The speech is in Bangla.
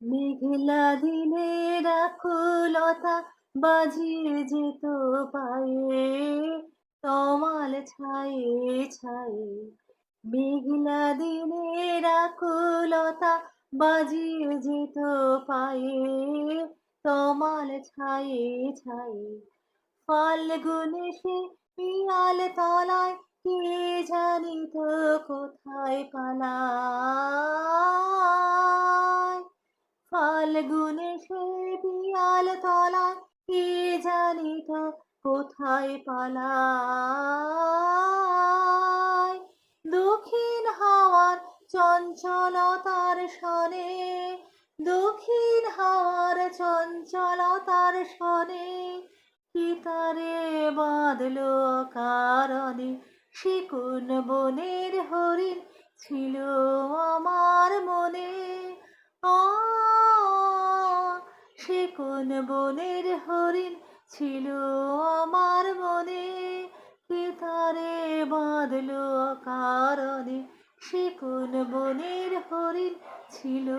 মেঘলা দিনের আকুলতা বাজিয়ে যেত পায়ে তমাল ছায়ে ছায়ে। মেঘলা দিনের আকুলতা বাজিয়ে যেত পায়ে তমাল ছায়ে ছায়ে। ফাল্গুন এসে পিয়াল তলায় কে জানি তো কোথায় পালায়। ফাল্গুন এসে পিয়াল তলায় কে জানি তো কোথায় পালায়। দক্ষিণ হাওয়ার চঞ্চলতার শনে, দক্ষিণ হাওয়ার চঞ্চলতার শনে কি তারে বাঁধলো কারণে। সে কোন বনের হরিণ ছিল আমার মনে। আ সে কোন বনের হরিণ ছিল আমার মনে। কে তারে বাঁধলো কারণে। সে কোন বনের হরিণ ছিল